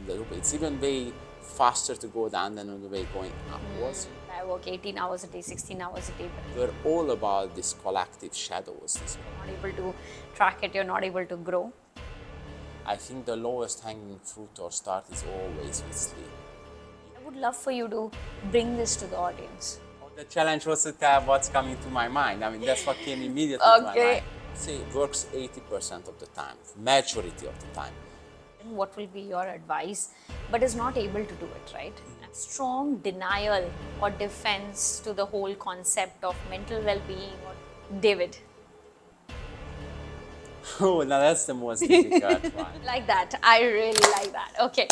the loop. It's even way faster to go down than on the way going upwards. I work 18 hours a day, 16 hours a day, but We're all about these collective shadows. you're not able to track it, you're not able to grow. I think the lowest hanging fruit or start is always with sleep. I would love for you to bring this to the audience. The challenge was to tell what's coming to my mind. I mean, that's what came immediately to my mind. Say it works 80% of the time, majority of the time. What will be your advice, but is not able to do it, right? Strong denial or defense to the whole concept of mental well-being. Or David, Oh, now that's the most difficult one. like that. I really like that. Okay.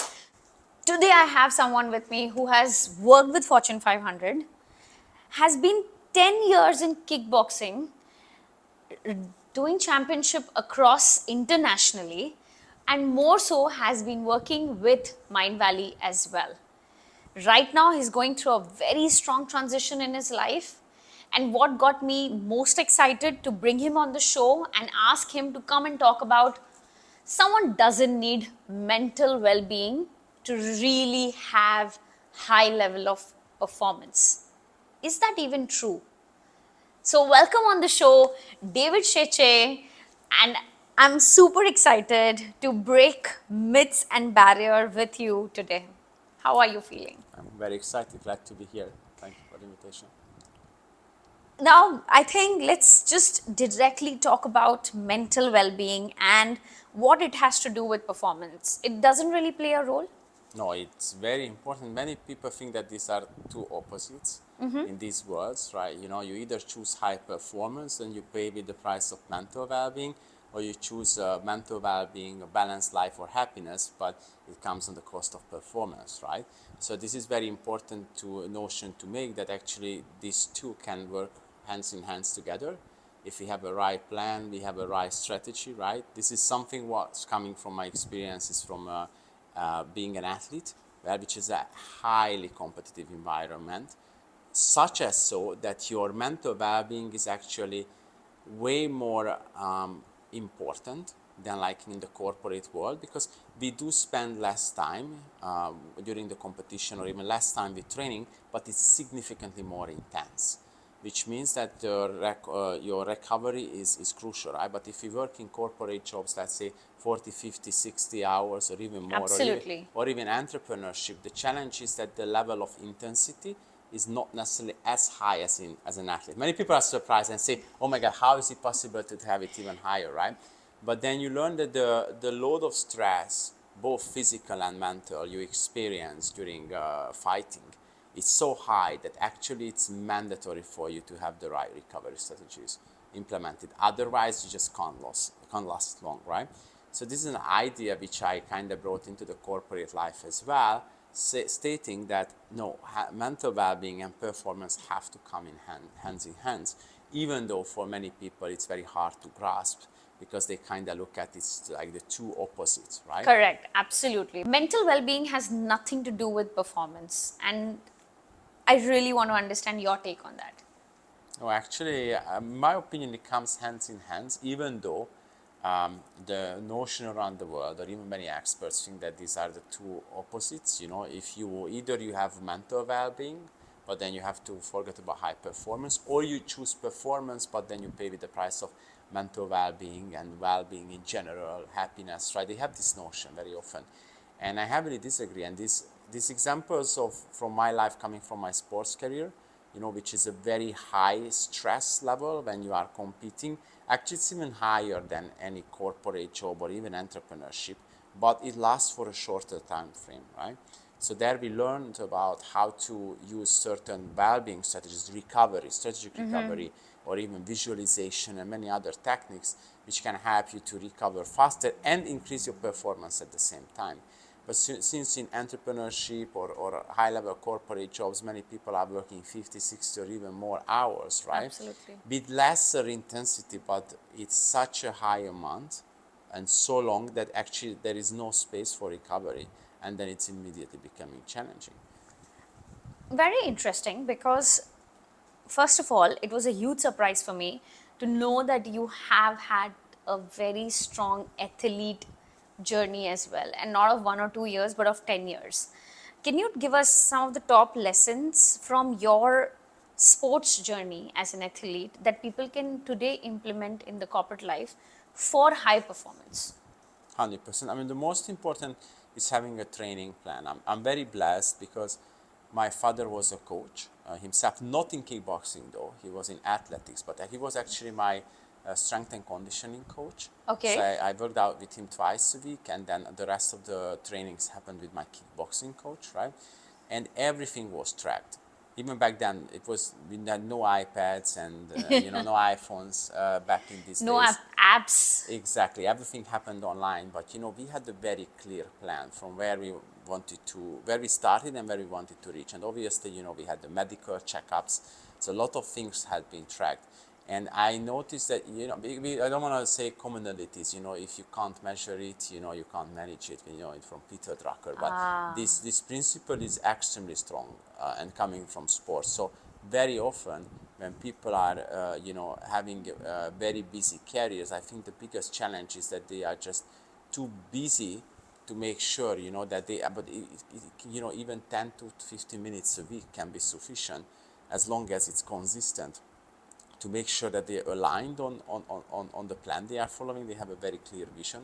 Today I have someone with me who has worked with Fortune 500, has been 10 years in kickboxing, doing championship across internationally, and more so has been working with Mind Valley as well. Right now he's going through a very strong transition in his life, and what got me most excited to bring him on the show and ask him to come and talk about someone doesn't need mental well-being to really have high level of performance. Is that even true? So welcome on the show, David Szécsei, and I'm super excited to break myths and barrier with you today. How are you feeling? I'm very excited, glad to be here. Thank you for the invitation. Now, I think let's just directly talk about mental well-being and what it has to do with performance. It doesn't really play a role. No, it's very important. Many people think that these are two opposites in these worlds, right? You know, you either choose high performance and you pay with the price of mental well-being, or you choose mental well-being, a balanced life or happiness, but it comes on the cost of performance, right? So this is very important to a notion to make, that actually these two can work hands in hands together. If we have a right plan, we have a right strategy, right? This is something what's coming from my experiences from being an athlete, right, which is a highly competitive environment, such as so that your mental well-being is actually way more important than like in the corporate world, because we do spend less time during the competition or even less time with training, but it's significantly more intense, which means that your recovery is crucial, right? But if you work in corporate jobs, let's say 40, 50, 60 hours or even more, Absolutely. or even entrepreneurship, the challenge is that the level of intensity is not necessarily as high as an athlete. Many people are surprised and say, oh my God, how is it possible to have it even higher, right? But then you learn that the load of stress, both physical and mental, you experience during fighting, is so high that actually it's mandatory for you to have the right recovery strategies implemented. Otherwise, you just can't last long, right? So this is an idea which I kind of brought into the corporate life as well, stating that no, mental well-being and performance have to come in hands in hands, even though for many people it's very hard to grasp, because they kind of look at it like the two opposites, right? Correct, absolutely. Mental well being has nothing to do with performance, and I really want to understand your take on that. No, actually, in my opinion, it comes hands in hands, even though the notion around the world, or even many experts, think that these are the two opposites. You know, if you either you have mental well-being, but then you have to forget about high performance, or you choose performance, but then you pay with the price of mental well-being and well-being in general, happiness, right? They have this notion very often, and I heavily disagree. And these examples of from my life coming from my sports career, you know, which is a very high stress level when you are competing. Actually, it's even higher than any corporate job or even entrepreneurship, but it lasts for a shorter time frame, right? So there we learned about how to use certain well-being strategies, recovery, strategic recovery, or even visualization and many other techniques which can help you to recover faster and increase your performance at the same time. But since in entrepreneurship or high-level corporate jobs, many people are working 50, 60, or even more hours, right? Absolutely. With lesser intensity, but it's such a high amount and so long that actually there is no space for recovery, and then it's immediately becoming challenging. Very interesting, because first of all, it was a huge surprise for me to know that you have had a very strong athlete journey as well, and not of 1 or 2 years, but of 10 years. Can you give us some of the top lessons from your sports journey as an athlete that people can today implement in the corporate life for high performance? 100%. I mean, the most important is having a training plan. I'm very blessed because my father was a coach himself, not in kickboxing though. He was in athletics, but he was actually my strength and conditioning coach. So Okay. I worked out with him twice a week, and then the rest of the trainings happened with my kickboxing coach, right? And everything was tracked. Even back then, it was we had no iPads and no iPhones back in these No days. apps. Exactly, everything happened online, but we had a very clear plan from where we started and where we wanted to reach. And obviously, we had the medical checkups, so a lot of things had been tracked. And I noticed that, I don't want to say commonalities, if you can't measure it, you can't manage it, it's from Peter Drucker. But this principle is extremely strong and coming from sports. So very often when people are, having very busy careers, I think the biggest challenge is that they are just too busy to make sure, that they, but even 10 to 15 minutes a week can be sufficient as long as it's consistent to make sure that they're aligned on the plan they are following. They have a very clear vision,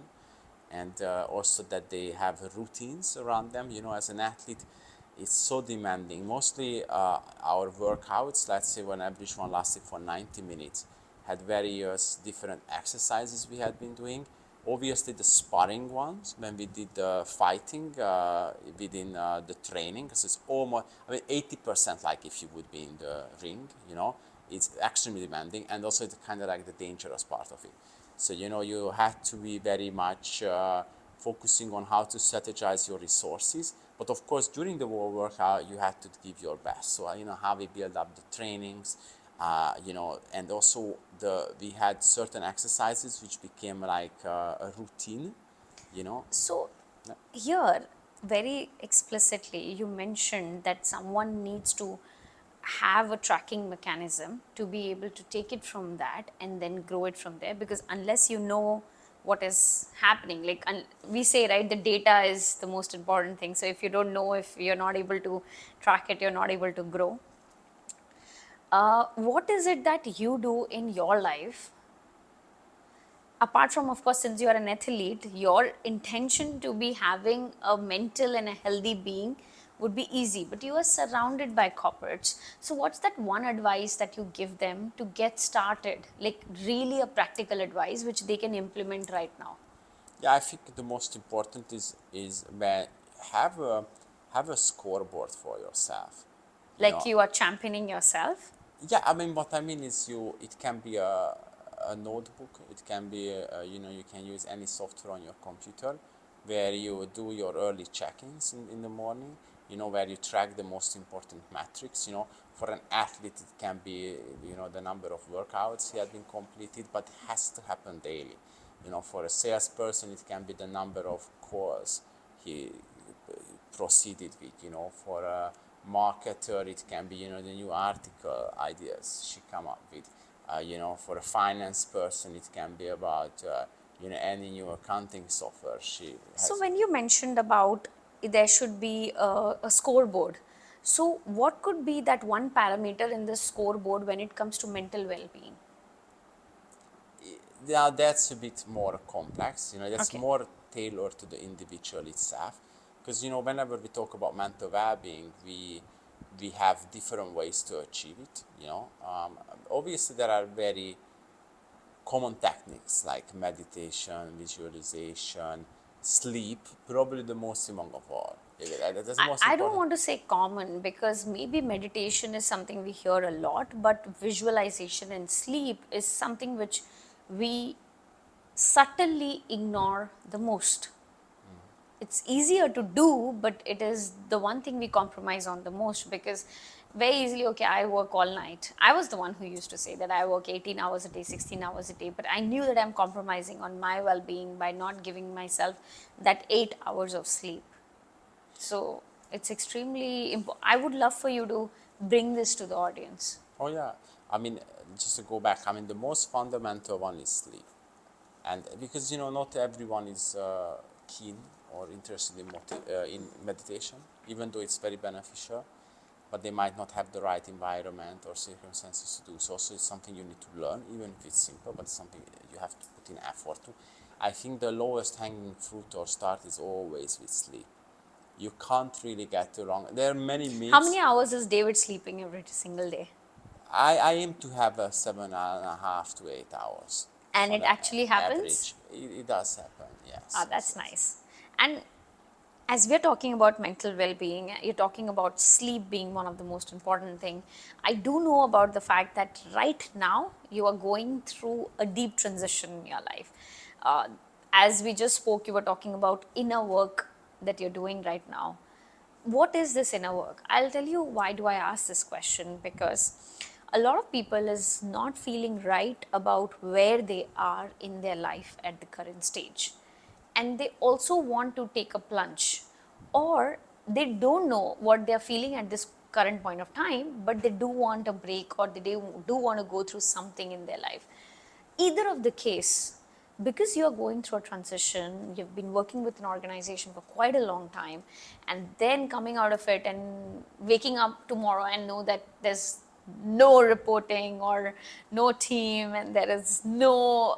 and also that they have routines around them. As an athlete, it's so demanding. Mostly our workouts, let's say one average one lasted for 90 minutes, had various different exercises we had been doing. Obviously, the sparring ones, when we did the fighting within the training, because it's almost, 80% like if you would be in the ring, it's extremely demanding, and also it's kind of like the dangerous part of it. So, you have to be very much focusing on how to strategize your resources. But of course, during the workout, you have to give your best. So, how we build up the trainings, and also we had certain exercises which became like a routine, you know. So, here, very explicitly, you mentioned that someone needs to have a tracking mechanism to be able to take it from that and then grow it from there, because unless you know what is happening, like we say, right, the data is the most important thing. So, if you don't know, if you're not able to track it, you're not able to grow. What is it that you do in your life, apart from, of course, since you are an athlete, your intention to be having a mental and a healthy being would be easy, but you are surrounded by corporates. So what's that one advice that you give them to get started, like really a practical advice which they can implement right now? Yeah, I think the most important is when have a have a scoreboard for yourself. You Like know, you are championing yourself? yeah. I mean, what I mean is it can be a notebook. It can be you can use any software on your computer where you do your early check-ins in the morning. Where you track the most important metrics. For an athlete, it can be the number of workouts he had been completed, but it has to happen daily. For a salesperson, it can be the number of calls he proceeded with. For a marketer, it can be the new article ideas she come up with. For a finance person, it can be about any new accounting software she So has. when you mentioned about there should be a scoreboard, so what could be that one parameter in the scoreboard when it comes to mental well-being? Yeah, that's a bit more complex. That's Okay. more tailored to the individual itself. Because whenever we talk about mental well-being, we have different ways to achieve it. Obviously there are very common techniques like meditation, visualization, sleep. Probably the most among of all. That's the most I don't important. want to say common, because maybe meditation is something we hear a lot, but visualization and sleep is something which we subtly ignore the most. It's easier to do, but it is the one thing we compromise on the most, because very easily, okay, I work all night. I was the one who used to say that I work 18 hours a day, 16 hours a day, but I knew that I'm compromising on my well-being by not giving myself that 8 hours of sleep. So it's extremely important. I would love for you to bring this to the audience. Oh yeah, I mean, just to go back, I mean, the most fundamental one is sleep. And because not everyone is keen or interested in meditation, even though it's very beneficial, but they might not have the right environment or circumstances to do so. So it's something you need to learn, even if it's simple, but it's something you have to put in effort to. I think the lowest hanging fruit or start is always with sleep. You can't really get it wrong. There are many How many myths. hours is David sleeping every single day? I aim to have a 7.5 to 8 hours And on it an actually happens? average. It does happen, Ah, yes, yes, that's yes. nice. And as we're talking about mental well-being, you're talking about sleep being one of the most important thing. I do know about the fact that right now you are going through a deep transition in your life. Uh, as we just spoke, you were talking about inner work that you're doing right now. What is this inner work? I'll tell you why do I ask this question, because a lot of people is not feeling right about where they are in their life at the current stage, and they also want to take a plunge, or they don't know what they're feeling at this current point of time, but they do want a break, or they do want to go through something in their life. Either of the case, because you're going through a transition, you've been working with an organization for quite a long time, and then coming out of it and waking up tomorrow and know that there's no reporting or no team, and there is no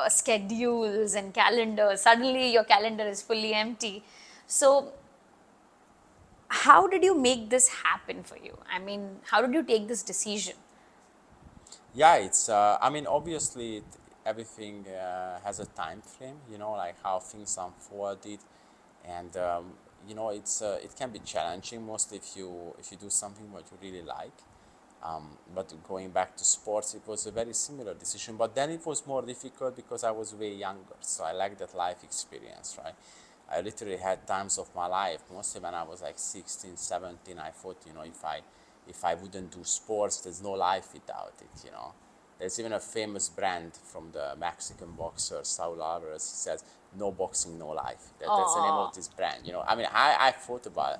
schedules and calendars. Suddenly your calendar is fully empty. So how did you make this happen for you? I mean, how did you take this decision? Yeah, it's. I mean, obviously, everything has a time frame. Like how things unfolded, and it's it can be challenging, mostly if you do something what you really like. But going back to sports, it was a very similar decision. But then it was more difficult because I was way younger, so I lacked that life experience, right? I literally had times of my life, mostly when I was like 16, 17. I thought, if I wouldn't do sports, there's no life without it. There's even a famous brand from the Mexican boxer Saul Alvarez. He says, "No boxing, no life." That's the name of Oh, this brand. I mean, I thought about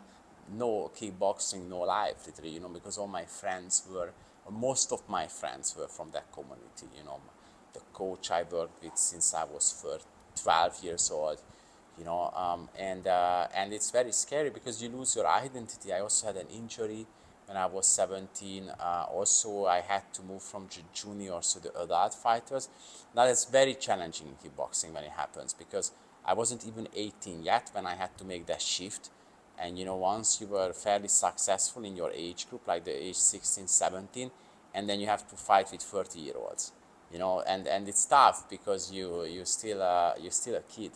no kickboxing, no life, literally. Because all my friends were, or most of my friends were from that community. The coach I worked with since I was 12 years old. And it's very scary because you lose your identity. I also had an injury when I was 17. Also, I had to move from juniors to the adult fighters. That is very challenging in kickboxing when it happens, because I wasn't even 18 yet when I had to make that shift. And once you were fairly successful in your age group, like the age 16, 17, and then you have to fight with 30-year-olds, and it's tough because you're still a kid.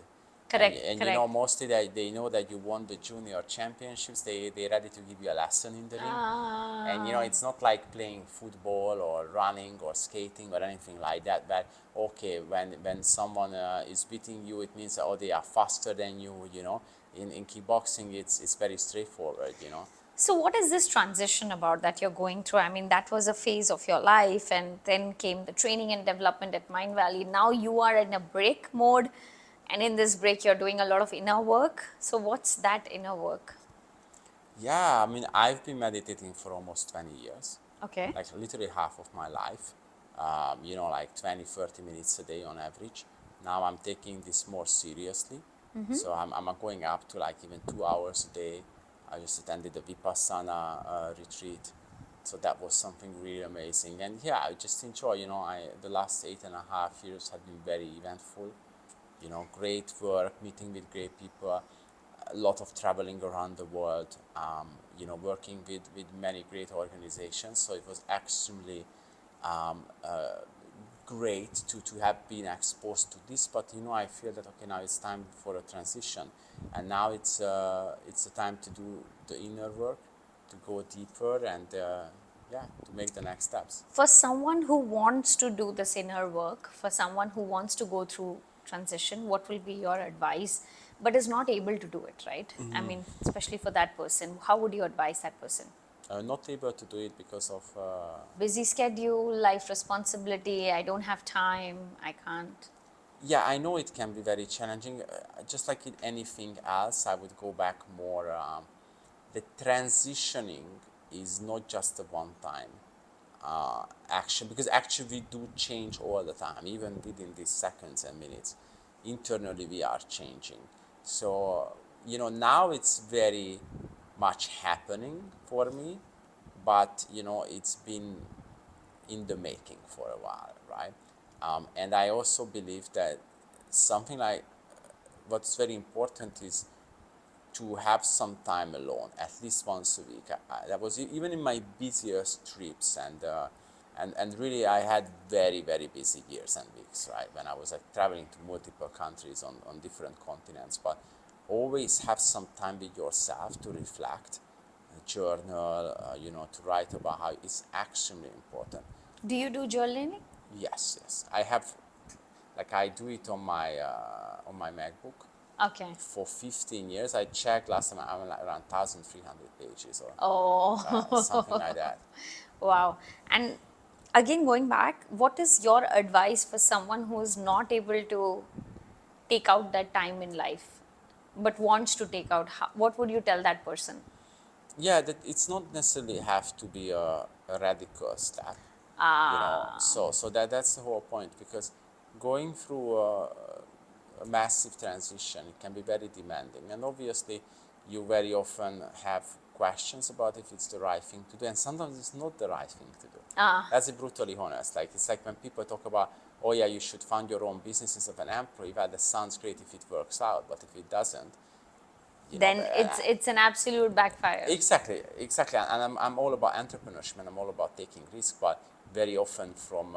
and correct, and correct. mostly they know that you won the junior championships. They're ready to give you a lesson in the ring. And Ah, it's not like playing football or running or skating or anything like that, but okay, when someone is beating you, it means, oh, they are faster than you. In kickboxing, it's very straightforward. so what is this transition about that you're going through? I mean, that was a phase of your life, and then came the training and development at Mind Valley. Now you are in a break mode, and in this break, you're doing a lot of inner work. So, what's that inner work? Yeah, I mean, I've been meditating for almost 20 years, Okay. like literally half of my life, like 20, 30 minutes a day on average. Now I'm taking this more seriously. So I'm going up to like even 2 hours a day. I just attended the Vipassana retreat. So that was something really amazing. And yeah, I just enjoy, the last 8.5 years have been very eventful. Great work, meeting with great people, a lot of traveling around the world, working with many great organizations. So it was extremely great to have been exposed to this. But I feel that okay, now it's time for a transition, and now it's the time to do the inner work, to go deeper, and yeah, to make the next steps. For someone who wants to do this inner work, for someone who wants to go through transition, what will be your advice, but is not able to do it, right? I mean, especially for that person, how would you advise that person? Not able to do it because of Busy schedule, life responsibility, I don't have time, I can't. yeah, I know it can be very challenging. Just like in anything else, I would go back more. The transitioning is not just a one-time action, because actually we do change all the time, even within these seconds and minutes. Internally, we are changing. So, now it's very much happening for me, but, it's been in the making for a while, right? And I also believe that something like what's very important is to have some time alone, at least once a week. That was even in my busiest trips, and really I had very very busy years and weeks, right? When I was like traveling to multiple countries on different continents, but always have some time with yourself to reflect, journal, to write about how it's extremely important. Do you do journaling? Yes, yes, I have, like I do it on my MacBook Okay. for 15 years. I checked last time I'm like around 1,300 pages or something Oh, like that. wow. And again, going back, what is your advice for someone who is not able to take out that time in life but wants to take out? What would you tell that person? Yeah, that it's not necessarily have to be a radical step, Ah, So that's the whole point, because going through a massive transition, it can be very demanding, and obviously you very often have questions about if it's the right thing to do, and sometimes it's not the right thing to do. ah. That's brutally honest. Like it's like when people talk about, oh yeah, you should fund your own business instead of an employee. Well, that sounds great if it works out, but if it doesn't, Then it's an absolute backfire. exactly, exactly. And I'm all about entrepreneurship, and I'm all about taking risk, but very often from,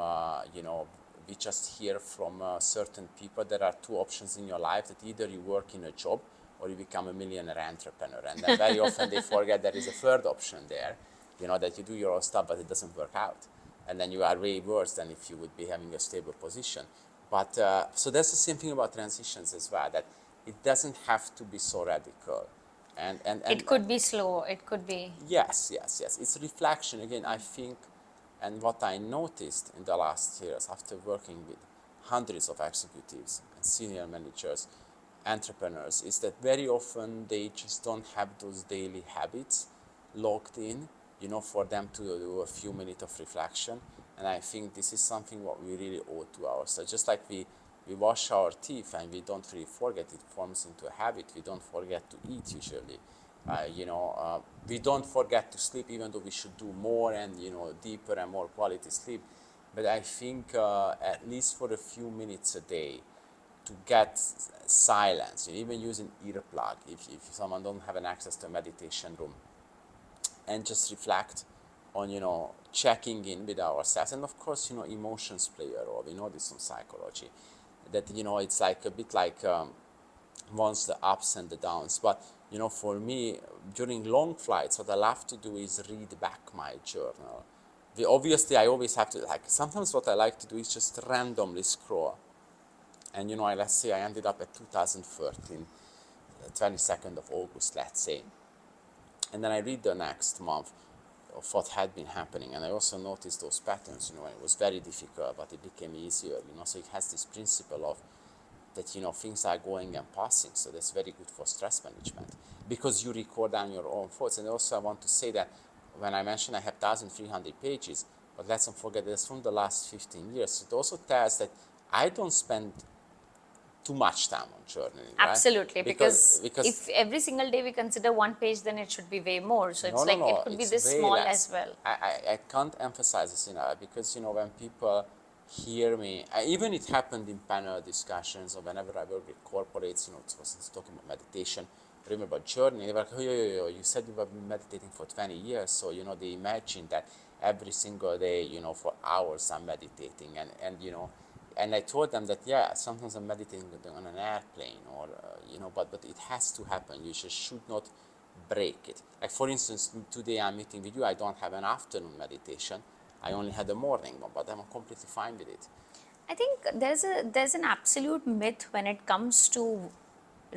we just hear from certain people there are two options in your life, that either you work in a job or you become a millionaire entrepreneur. And then very often they forget there is a third option there, that you do your own stuff, but it doesn't work out. And then you are way worse than if you would be having a stable position. But so that's the same thing about transitions as well, that it doesn't have to be so radical. It could be slow, it could be. Yes, yes, yes. It's reflection again, I think, and what I noticed in the last years after working with hundreds of executives and senior managers, entrepreneurs, is that very often they just don't have those daily habits locked in, for them to do a few minutes of reflection. And I think this is something what we really owe to ourselves. Just like we wash our teeth and we don't really forget, it forms into a habit. We don't forget to eat usually. We don't forget to sleep, even though we should do more and deeper and more quality sleep. But I think at least for a few minutes a day, to get silence, even using earplug if someone don't have an access to a meditation room, and just reflect on checking in with ourselves. And of course, emotions play a role. We know this from psychology, that it's like a bit like once the ups and the downs. But for me, during long flights, what I love to do is read back my journal. Obviously I always have to, like, sometimes what I like to do is just randomly scroll. And let's say I ended up at 2013, 22nd of August, let's say, and then I read the next month of what had been happening, and I also noticed those patterns. It was very difficult, but it became easier. So it has this principle of that things are going and passing, so that's very good for stress management, because you record down your own thoughts. And also I want to say that when I mentioned I have 1,300 pages, but let's not forget that's from the last 15 years. It also tells that I don't spend too much time on journaling, right? Absolutely, because Because if every single day we consider one page, then it should be way more. So no, it's no, like it no, could be it's this way small less. as well. I can't emphasize this enough, because when people hear me, even it happened in panel discussions or whenever I work with corporates, it was talking about meditation, remember journaling, they were like, oh, you said you have been meditating for 20 years, so they imagine that every single day, for hours I'm meditating, and I told them that, yeah, sometimes I'm meditating on an airplane, or but it has to happen. You just should not break it. Like for instance, today I'm meeting with you. I don't have an afternoon meditation. I only had a morning one, but I'm completely fine with it. I think there's an absolute myth when it comes to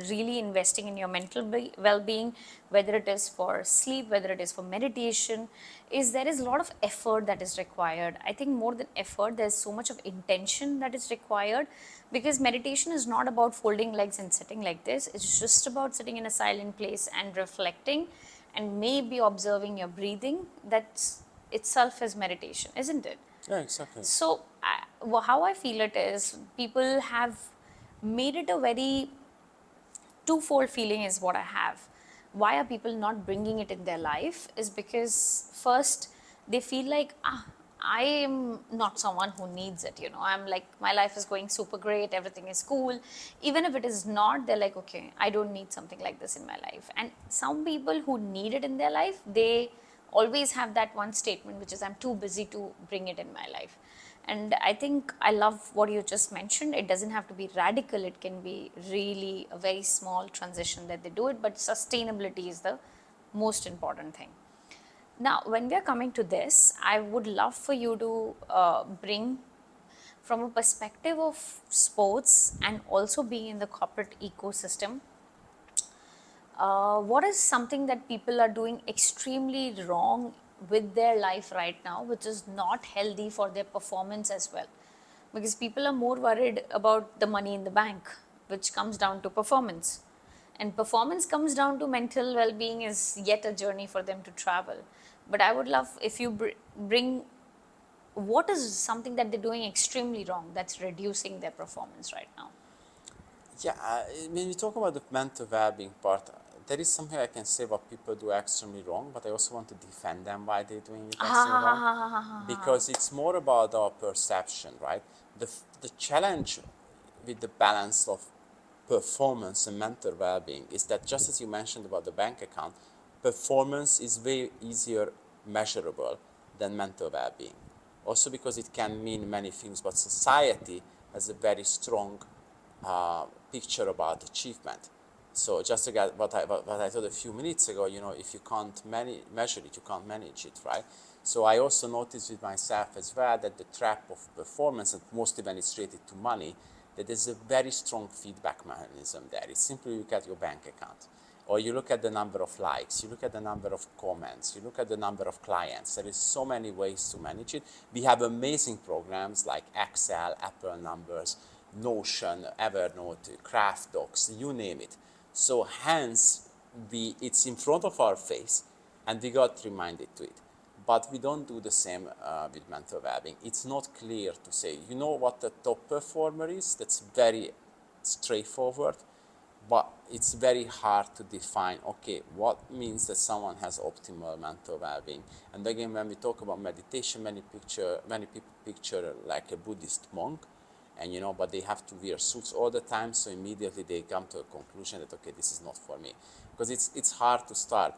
really investing in your mental well-being, whether it is for sleep, whether it is for meditation, is there is a lot of effort that is required. I think more than effort, there's so much of intention that is required, because meditation is not about folding legs and sitting like this. It's just about sitting in a silent place and reflecting and maybe observing your breathing. That's itself is meditation, isn't it? Yeah, exactly. So, how I feel it is, people have made it a very twofold feeling is what I have. Why are people not bringing it in their life is because first they feel like, I am not someone who needs it, I'm like, my life is going super great, everything is cool. Even if it is not, they're like, okay, I don't need something like this in my life. And some people who need it in their life, they always have that one statement, which is, I'm too busy to bring it in my life. And I think I love what you just mentioned. It doesn't have to be radical, it can be really a very small transition that they do it, but sustainability is the most important thing. Now, when we are coming to this, I would love for you to bring from a perspective of sports and also being in the corporate ecosystem, what is something that people are doing extremely wrong with their life right now, which is not healthy for their performance as well? Because people are more worried about the money in the bank, which comes down to performance. And performance comes down to mental well being, is yet a journey for them to travel. But I would love if you bring what is something that they're doing extremely wrong that's reducing their performance right now. Yeah, when you talk about the mental well-being part, there is something I can say what people do extremely wrong, but I also want to defend them why they're doing it extremely wrong, because it's more about our perception, right? The challenge with the balance of performance and mental well-being is that, just as you mentioned about the bank account, performance is way easier measurable than mental well-being. Also because it can mean many things, but society has a very strong picture about achievement. So just to get what I told a few minutes ago, if you can't measure it, you can't manage it, right? So I also noticed with myself as well that the trap of performance, and mostly when it's related to money, that there's a very strong feedback mechanism there. It's simply look at your bank account, or you look at the number of likes, you look at the number of comments, you look at the number of clients. There is so many ways to manage it. We have amazing programs like Excel, Apple Numbers, Notion, Evernote, Craft Docs, you name it. So hence, it's in front of our face, and we got reminded to it. But we don't do the same with mental well-being. It's not clear to say, what the top performer is. That's very straightforward, but it's very hard to define, okay, what means that someone has optimal mental well-being. And again, when we talk about meditation, many people picture like a Buddhist monk, and but they have to wear suits all the time, so immediately they come to a conclusion that, okay, this is not for me, because it's hard to start.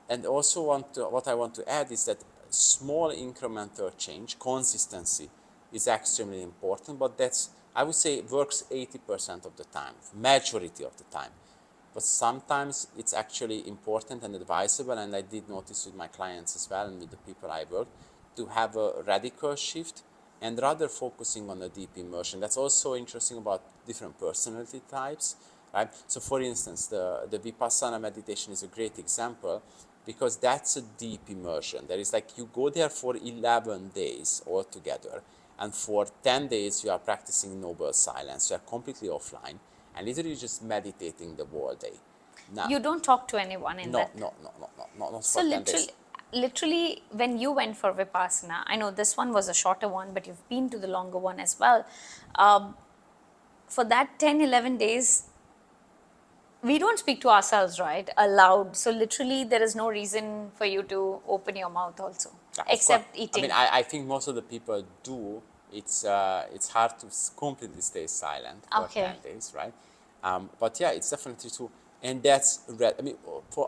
And also what I want to add is that small incremental change, consistency, is extremely important, but that's, I would say, works 80% of the time, majority of the time. But sometimes it's actually important and advisable, and I did notice with my clients as well and with the people I work, to have a radical shift and rather focusing on a deep immersion. That's also interesting about different personality types, right? So for instance, the Vipassana meditation is a great example, because that's a deep immersion. There is like, you go there for 11 days altogether, and for 10 days you are practicing noble silence. You are completely offline and literally just meditating the whole day. Now, You don't talk to anyone in that. not So for 10 days. literally, when you went for Vipassana, I know this one was a shorter one, but you've been to the longer one as well. For that 10, 11 days, we don't speak to ourselves, right, aloud. So literally, there is no reason for you to open your mouth also, Yeah, of course. except I mean, eating. I think most of the people do. It's hard to completely stay silent for Okay. 10 days, right? But yeah, it's definitely true. And that's, I mean,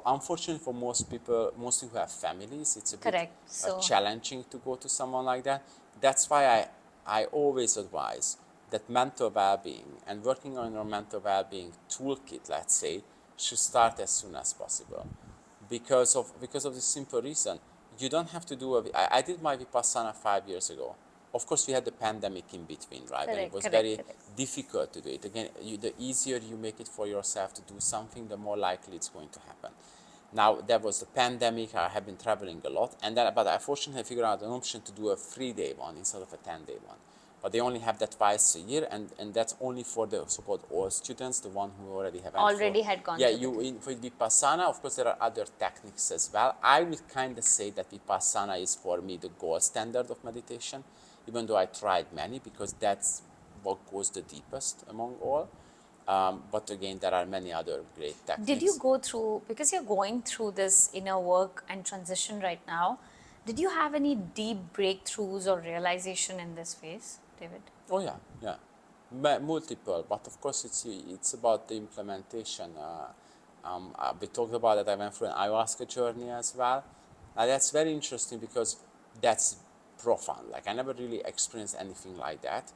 unfortunately for most people, mostly who have families, it's a bit Correct. So, challenging to go to someone like that. That's why I always advise that mental well-being and working on your mental well-being toolkit, let's say, should start as soon as possible, because of this simple reason. You don't have to do I did my Vipassana 5 years ago. Of course, we had the pandemic in between, right? And it correct, was correct, very correct. difficult to do it. Again, the easier you make it for yourself to do something, the more likely it's going to happen. Now, there was the pandemic. I have been traveling a lot, but I fortunately figured out an option to do a 3-day one instead of a 10-day one. But they only have that twice a year, and that's only for the so-called old students, the one who already have went for. Already had gone Yeah, through the for Vipassana, of course, there are other techniques as well. I would kind of say that Vipassana is for me the gold standard of meditation, even though I tried many, because that's what goes the deepest among all. But again, there are many other great techniques. Did you go through, because you're going through this inner work and transition right now, did you have any deep breakthroughs or realization in this phase, David? Oh yeah, yeah, multiple. But of course, it's about the implementation. We talked about that. I went through an ayahuasca journey as well. That's very interesting because that's profound. Like I never really experienced anything like that,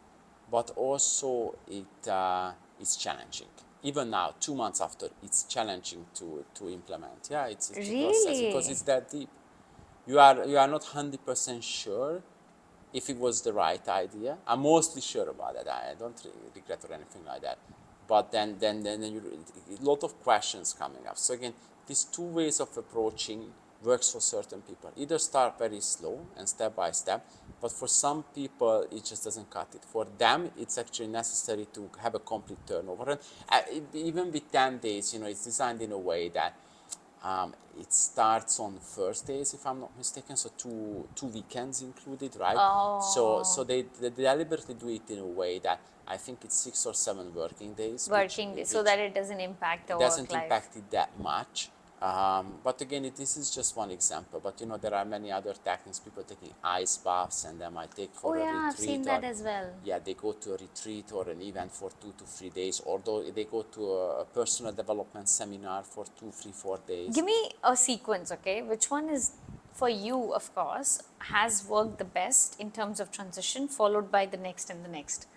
but also it's challenging. Even now, 2 months after, it's challenging to implement. Yeah, it's a process because Really? it's that deep. You are not 100% sure if it was the right idea. I'm mostly sure about it. I don't regret or anything like that. But then you a lot of questions coming up. So again, these two ways of approaching works for certain people. Either start very slow and step by step, but for some people it just doesn't cut it. For them, it's actually necessary to have a complete turnover. And even with 10 days, it's designed in a way that it starts on Thursdays, if I'm not mistaken, so two weekends included, right? So they deliberately do it in a way that I think it's 6 or 7 working days, Working day, so which that it doesn't impact the it work doesn't life. impact it that much. But again, this is just one example. But there are many other techniques. People taking ice baths, and they might take Oh for a yeah, I've retreat, seen or that as well. yeah, they go to a retreat or an event for 2 to 3 days, or they go to a personal development seminar for 2, 3, 4 days. Give me a sequence, okay? Which one is, for you, of course, has worked the best in terms of transition, followed by the next and the next?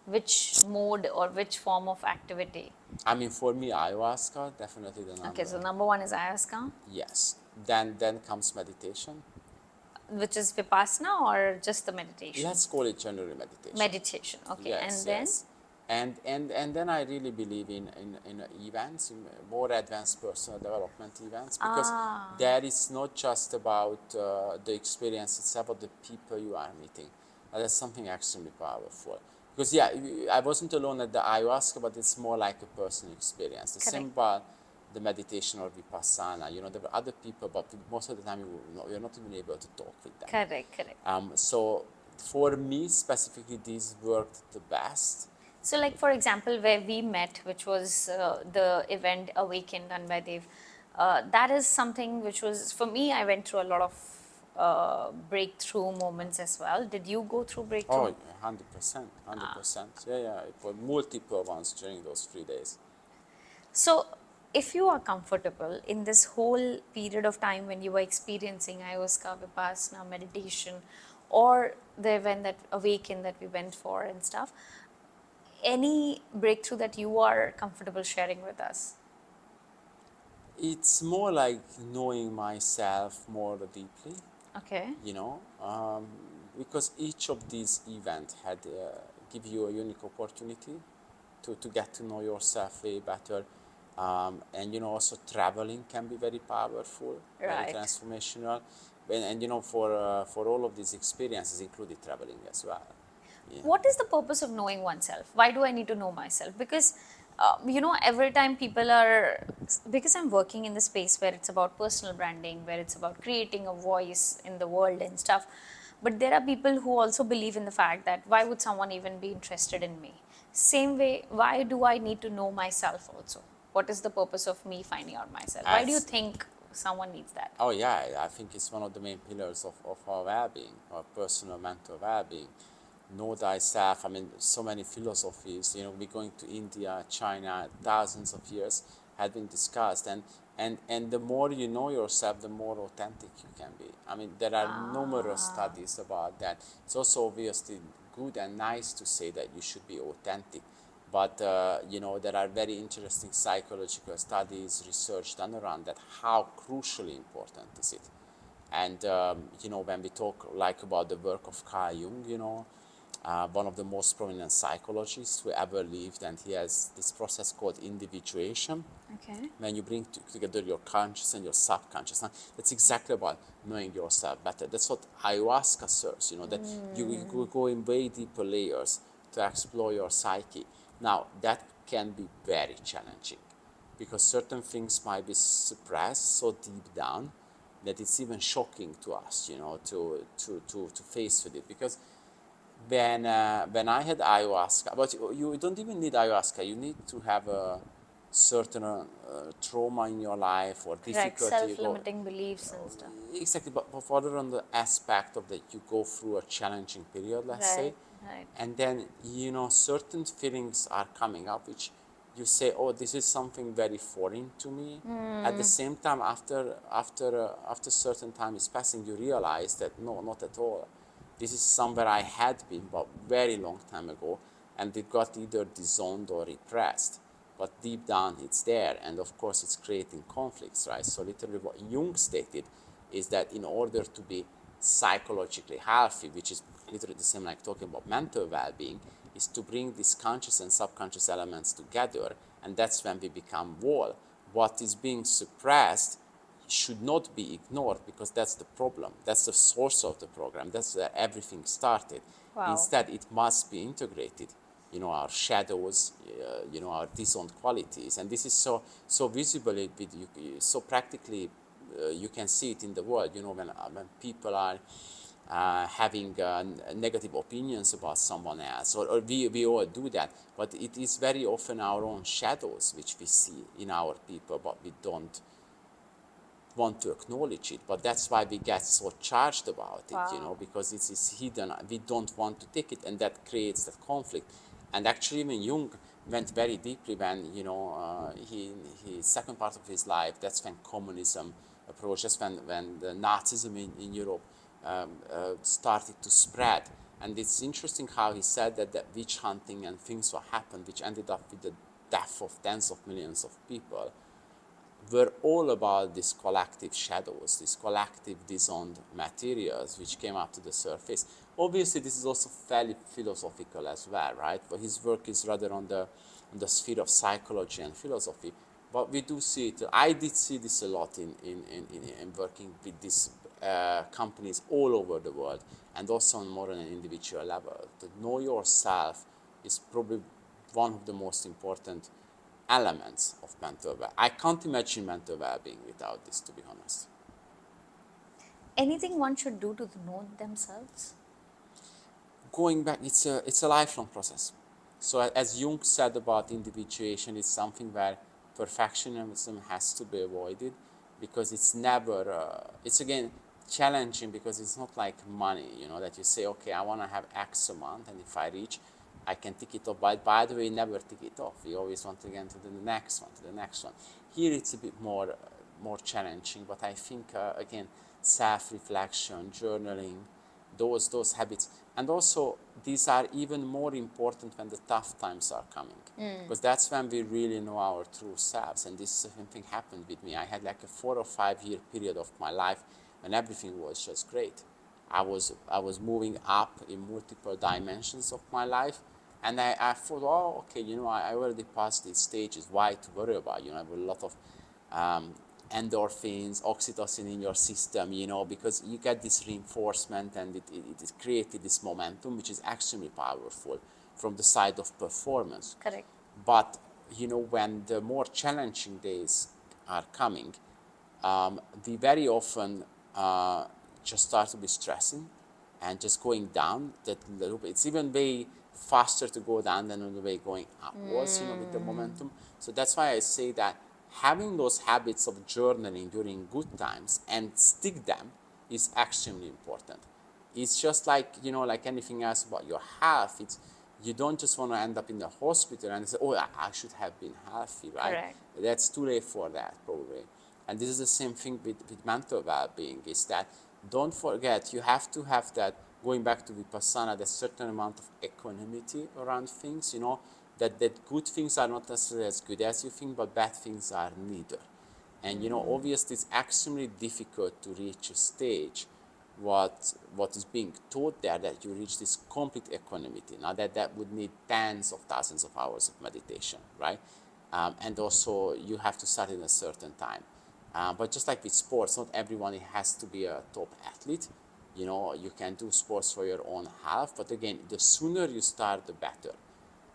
Which mode or which form of activity? I mean, for me, ayahuasca definitely the Okay, number. so number one is ayahuasca, Yes. Then comes meditation. which is Vipassana or just the meditation? Let's call it general meditation. Meditation, okay. Yes, And then? yes. And then I really believe in events, in more advanced personal development events, because there is not just about the experience, it's about the people you are meeting. That's something extremely powerful. Because yeah, I wasn't alone at the ayahuasca, but it's more like a personal experience. The same Correct. about the meditation or Vipassana. There were other people, but most of the time you're not even able to talk with them. Correct. So for me specifically, these worked the best. So, like for example, where we met, which was the event Awaken done by Dev, that is something which was, for me, I went through a lot of breakthrough moments as well. Did you go through breakthrough? Oh, 100%, 100%. Yeah, it was multiple ones during those 3 days. So, if you are comfortable in this whole period of time when you were experiencing ayahuasca, Vipassana, meditation, or the event that Awaken that we went for and stuff, any breakthrough that you are comfortable sharing with us? It's more like knowing myself more deeply, Okay. because each of these events had give you a unique opportunity to get to know yourself way better. And also traveling can be very powerful, very Right. transformational. And for all of these experiences included traveling as well. Yeah. What is the purpose of knowing oneself? Why do I need to know myself? Because every time people are, because I'm working in the space where it's about personal branding, where it's about creating a voice in the world and stuff, but there are people who also believe in the fact that why would someone even be interested in me? Same way, why do I need to know myself also? What is the purpose of me finding out myself? Why do you As think someone needs that? Oh yeah, I think it's one of the main pillars of our well-being, our personal mental well-being. Know thyself. I mean, so many philosophies. We're going to India, China, thousands of years had been discussed, and the more you know yourself, the more authentic you can be. I mean, there are numerous studies about that. It's also obviously good and nice to say that you should be authentic, but there are very interesting psychological studies, research done around that. How crucially important is it? And when we talk like about the work of Carl Jung, one of the most prominent psychologists who ever lived, and he has this process called individuation. Okay. When you bring together your conscious and your subconscious, that's exactly about knowing yourself better. That's what ayahuasca serves, that you go in way deeper layers to explore your psyche. Now, that can be very challenging because certain things might be suppressed so deep down that it's even shocking to us, to face with it. Because when I had ayahuasca, but you don't even need ayahuasca. You need to have a certain trauma in your life or Correct. difficulty. You go Self-limiting beliefs and stuff. exactly, but further on the aspect of that, you go through a challenging period, let's say, Right, right. and then certain feelings are coming up which you say, oh, this is something very foreign to me. At the same time, after certain time is passing, you realize that no, not at all. This is somewhere I had been, but very long time ago, and it got either disowned or repressed. But deep down, it's there, and of course, it's creating conflicts, right? So literally, what Jung stated is that in order to be psychologically healthy, which is literally the same like talking about mental well-being, is to bring these conscious and subconscious elements together, and that's when we become whole. What is being suppressed should not be ignored because that's the problem. That's the source of the program. That's where everything started. Wow. Instead, it must be integrated. Our shadows, our disowned qualities, and this is so visible with you, so practically you can see it in the world. When people are having negative opinions about someone else, or we all do that, but it is very often our own shadows which we see in our people, but we don't want to acknowledge it. But that's why we get so charged about it, Wow. because it is hidden. We don't want to take it, and that creates that conflict. And actually, even Jung went very deeply when his second part of his life. That's when communism approached. That's when the Nazism in Europe started to spread. And it's interesting how he said that witch hunting and things what happened, which ended up with the death of tens of millions of people, were all about these collective shadows, these collective disowned materials which came up to the surface. Obviously, this is also fairly philosophical as well, right? But his work is rather on the sphere of psychology and philosophy. But we do see it. I did see this a lot in working with these companies all over the world, and also on more on an individual level. To know yourself is probably one of the most important elements of mental well. I can't imagine mental well-being without this, to be honest. Anything one should do to know themselves? Going back, it's a lifelong process. So as Jung said about individuation, it's something where perfectionism has to be avoided because it's never. It's again challenging because it's not like money, that you say, okay, I want to have X amount, and if I reach, I can tick it off. But by the way, never tick it off. We always want to get to the next one, to the next one. Here it's a bit more challenging, but I think again, self-reflection, journaling, those habits, and also these are even more important when the tough times are coming, because that's when we really know our true selves. And this same thing happened with me. I had like a 4 or 5 year period of my life when everything was just great. I was moving up in multiple dimensions of my life, and I thought, oh, okay, I already passed these stages. Why to worry about? I have a lot of endorphins, oxytocin in your system, because you get this reinforcement, and it is created this momentum, which is extremely powerful from the side of performance. Correct. But, when the more challenging days are coming, we very often just start to be stressing and just going down that little bit. It's even way faster to go down than on the way going upwards, with the momentum. So that's why I say that having those habits of journaling during good times and stick them is extremely important. It's just like, like anything else about your health. It's you don't just want to end up in the hospital and say, oh, I should have been healthy, right? Correct. That's too late for that, probably. And this is the same thing with mental well-being, is that don't forget, you have to have that, going back to Vipassana, that certain amount of equanimity around things, that good things are not necessarily as good as you think, but bad things are neither. And obviously it's extremely difficult to reach a stage what is being taught there, that you reach this complete equanimity. Now that would need tens of thousands of hours of meditation, right? And also you have to start in a certain time. But just like with sports, not everyone has to be a top athlete. You can do sports for your own health, but again, the sooner you start, the better.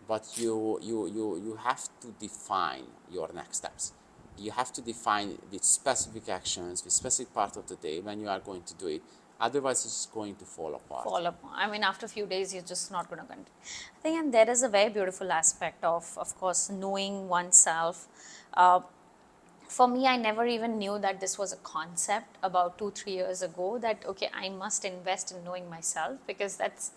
But you have to define your next steps. You have to define with specific actions, with specific part of the day when you are going to do it. Otherwise, it's going to fall apart. Fall apart. I mean, after a few days, you're just not going to continue. I think, and there is a very beautiful aspect of course, knowing oneself. For me, I never even knew that this was a concept about 2-3 years ago, that okay, I must invest in knowing myself, because that's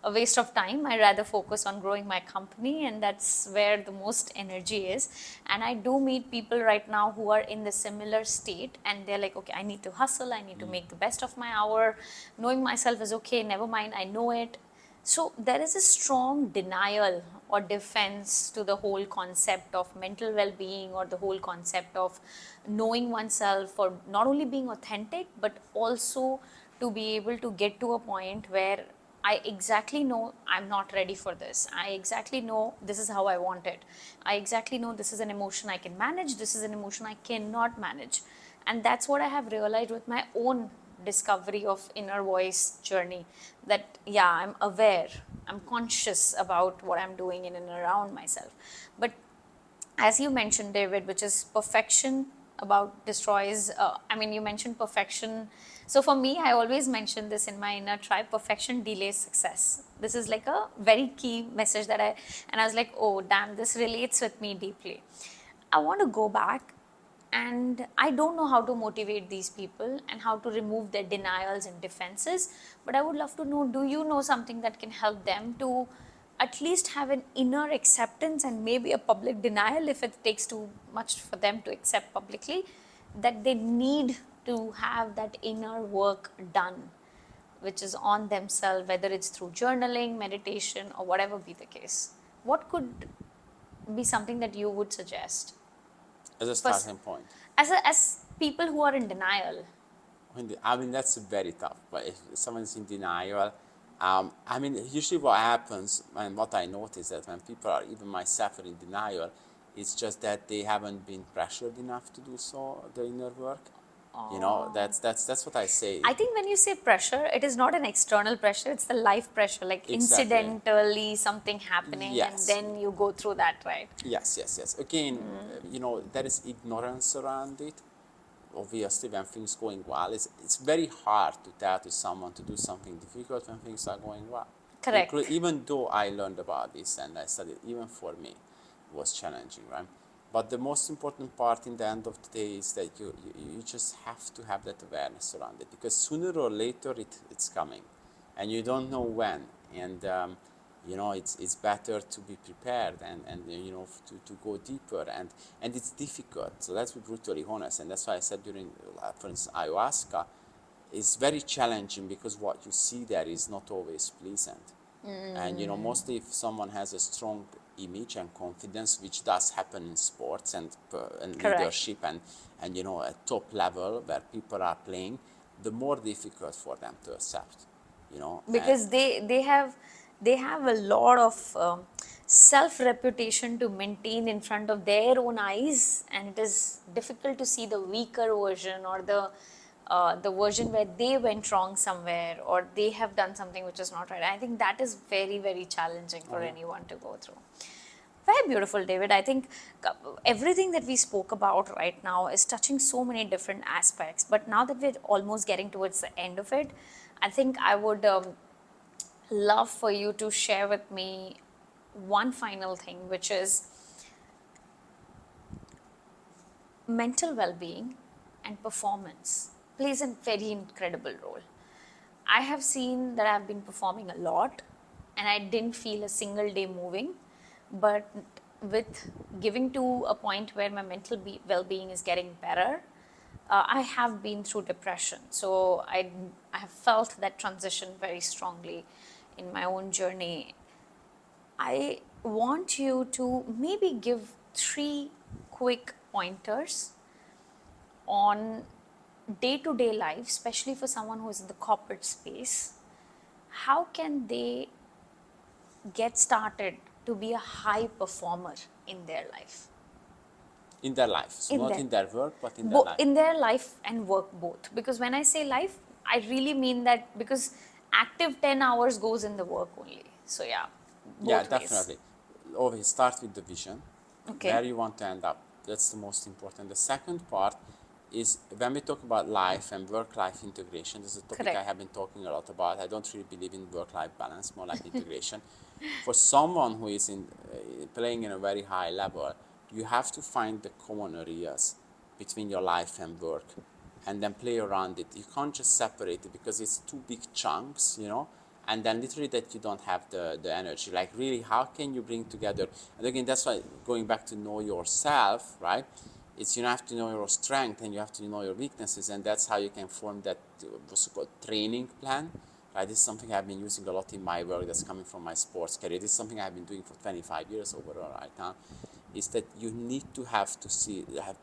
a waste of time. I rather focus on growing my company, and that's where the most energy is. And I do meet people right now who are in the similar state, and they're like, okay, I need to hustle, I need to make the best of my hour. Knowing myself is okay, never mind, I know it. So there is a strong denial or defense to the whole concept of mental well-being, or the whole concept of knowing oneself, or not only being authentic but also to be able to get to a point where I exactly know I'm not ready for this. I exactly know this is how I want it. I exactly know this is an emotion I can manage, this is an emotion I cannot manage. And that's what I have realized with my own discovery of inner voice journey, that yeah, I'm aware, I'm conscious about what I'm doing in and around myself. But as you mentioned, David, which is perfection about destroys, I mean, you mentioned perfection. So for me, I always mention this in my inner tribe: perfection delays success. This is like a very key message that and I was like, oh damn, this relates with me deeply. I want to go back, and I don't know how to motivate these people and how to remove their denials and defenses, but I would love to know, do you know something that can help them to at least have an inner acceptance, and maybe a public denial if it takes too much for them to accept publicly, that they need to have that inner work done, which is on themselves, whether it's through journaling, meditation, or whatever be the case? What could be something that you would suggest? As a First, starting point. as people who are in denial. I mean, that's very tough. But if someone's in denial, I mean, usually what happens, and what I notice, that when people are, even myself, are in denial, it's just that they haven't been pressured enough to do so, the inner work. You know, that's what I say. I think when you say pressure, it is not an external pressure, it's the life pressure, like Exactly. incidentally something happening, and Yes. then you go through that, right? Yes. Again, you know, there is ignorance around it. Obviously, when things going well, it's very hard to tell to someone to do something difficult when things are going well. Correct. Even though I learned about this and I studied, even for me, it was challenging, right? But the most important part in the end of the day is that you just have to have that awareness around it, because sooner or later it's coming, and you don't know when. And you know, it's better to be prepared, and you know, to go deeper, and it's difficult. So let's be brutally honest, and that's why I said during, for instance, ayahuasca, is very challenging, because what you see there is not always pleasant. And you know, mostly if someone has a strong image and confidence, which does happen in sports and Correct. leadership, and you know, at top level where people are playing, the more difficult for them to accept, you know. Because they have a lot of self reputation to maintain in front of their own eyes, and it is difficult to see the weaker version, or the version where they went wrong somewhere, or they have done something which is not right. I think that is very, very challenging for anyone to go through. Very beautiful, David. I think everything that we spoke about right now is touching so many different aspects. But now that we're almost getting towards the end of it, I think I would love for you to share with me one final thing, which is mental well being and performance plays a very incredible role. I have seen that I've been performing a lot and I didn't feel a single day moving. But with giving to a point where my mental well being is getting better, I have been through depression. So I have felt that transition very strongly in my own journey. I want you to maybe give 3 quick pointers on day to day life, especially for someone who is in the corporate space. How can they get started to be a high performer in their life? In their life, so In not their in their work, but in their life. in their life and work both. Because when I say life, I really mean that, because active 10 hours goes in the work only. So yeah, Yeah, both ways. definitely. Always start with the vision, Okay. where you want to end up. That's the most important. The second part is when we talk about life and work-life integration, this is a topic Correct. I have been talking a lot about. I don't really believe in work-life balance, more like integration. For someone who is playing in a very high level, you have to find the common areas between your life and work and then play around it. You can't just separate it because it's two big chunks, you know, and then literally that you don't have the energy. Like really, how can you bring together? And again, that's why going back to know yourself, right? It's you have to know your strength and you have to know your weaknesses, and that's how you can form that what's called training plan. Right, this is something I've been using a lot in my work that's coming from my sports career. This is something I've been doing for 25 years overall right now. Is that you need to have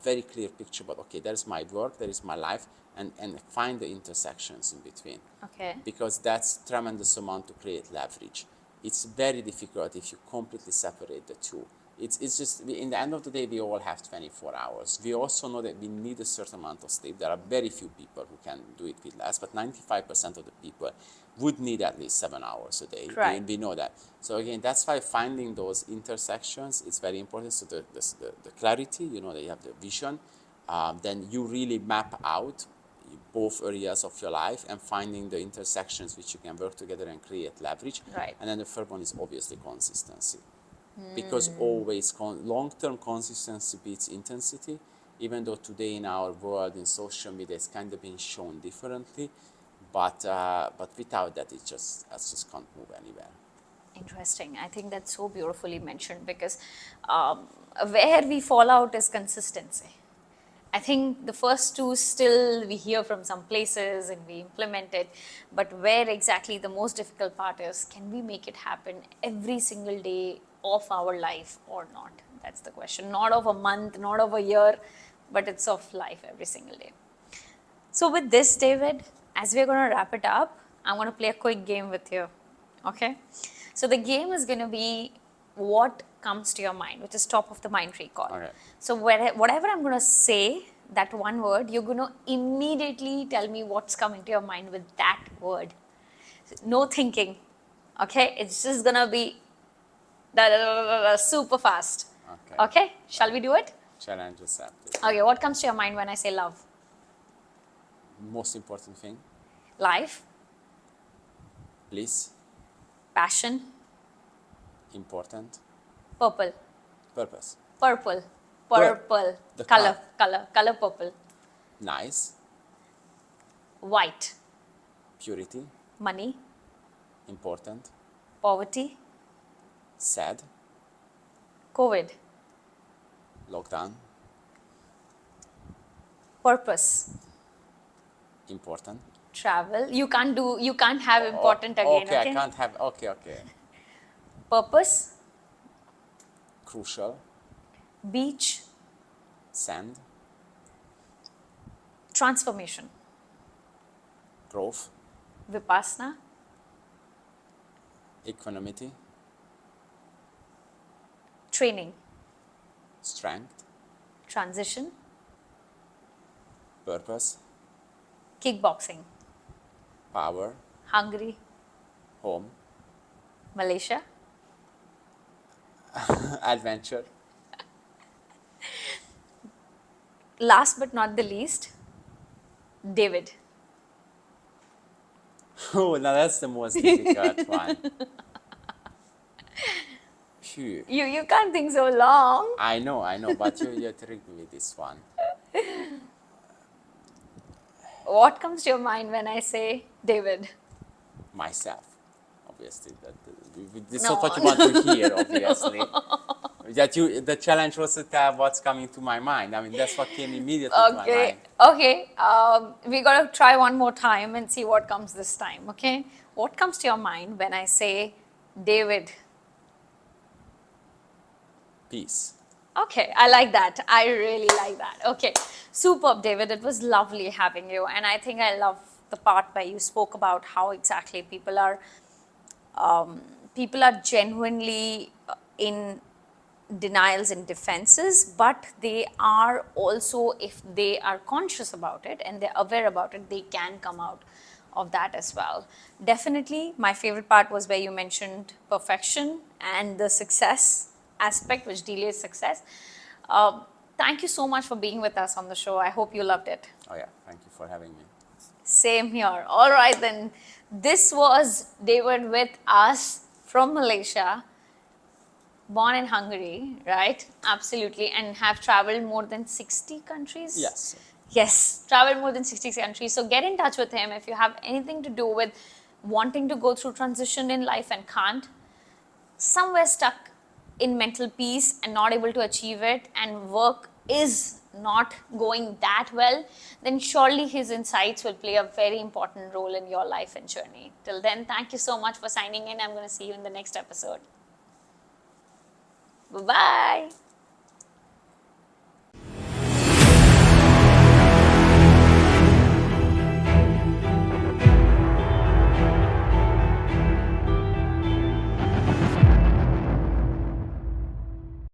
very clear picture about, okay, there's my work, there is my life, and find the intersections in between. Okay. Because that's tremendous amount to create leverage. It's very difficult if you completely separate the two. It's just, in the end of the day, we all have 24 hours. We also know that we need a certain amount of sleep. There are very few people who can do it with less, but 95% of the people would need at least 7 hours a day. Right. We know that. So again, that's why finding those intersections is very important. So the clarity, you know, that you have the vision, then you really map out both areas of your life and finding the intersections which you can work together and create leverage. Right. And then the third one is obviously consistency. Because always long-term consistency beats intensity, even though today in our world in social media it's kind of been shown differently, but without that it just can't move anywhere. Interesting. I think that's so beautifully mentioned because where we fall out is consistency. I think the first two still we hear from some places and we implement it, but where exactly the most difficult part is, can we make it happen every single day of our life or not? That's the question. Not of a month, not of a year, but it's of life every single day. So with this, David, as we're going to wrap it up, I'm going to play a quick game with you. Okay? So the game is going to be what comes to your mind, which is top of the mind recall. Okay. So whatever I'm going to say, that one word, you're going to immediately tell me what's coming to your mind with that word. No thinking. Okay? It's just going to be super fast. Okay. Okay? Shall we do it? Challenge accepted. Okay, what comes to your mind when I say love? Most important thing, Life, bliss, passion, important, purple, purpose, purple, purple, the color purple, nice, white, purity, money, important, poverty, sad, COVID, lockdown, purpose, important. travel. You can't have important again. Okay, I can't have, okay. Purpose, Crucial, beach, sand, transformation, growth, Vipassana, equanimity, training, strength, transition, purpose, kickboxing, power, Hungary, home, Malaysia, adventure, last but not the least, David. Oh, now that's the most difficult one. Phew. You can't think so long. I know, but you tricked me with this one. What comes to your mind when I say David? Myself, obviously. This is No. what you want to hear, obviously. The challenge was to tell what's coming to my mind. I mean, that's what came immediately to my Okay, mind. okay. We got to try one more time and see what comes this time, okay? What comes to your mind when I say David? Peace. Okay, I like that. I really like that. Okay, superb, David. It was lovely having you. And I think I love the part where you spoke about how exactly people are genuinely in denials and defenses, but they are also, if they are conscious about it and they're aware about it, they can come out of that as well. Definitely, my favorite part was where you mentioned perfection and the success aspect, which delays success. thank you so much for being with us on the show. I hope you loved it. Oh yeah, thank you for having me. Same here. All right, then. This was David with us from Malaysia, born in Hungary, right? Absolutely. And have traveled more than 60 countries? Yes. Yes, traveled more than 60 countries. So get in touch with him if you have anything to do with wanting to go through transition in life and can't, somewhere stuck in mental peace and not able to achieve it, and work is not going that well, then surely his insights will play a very important role in your life and journey. Till then, thank you so much for signing in. I'm going to see you in the next episode. Bye-bye.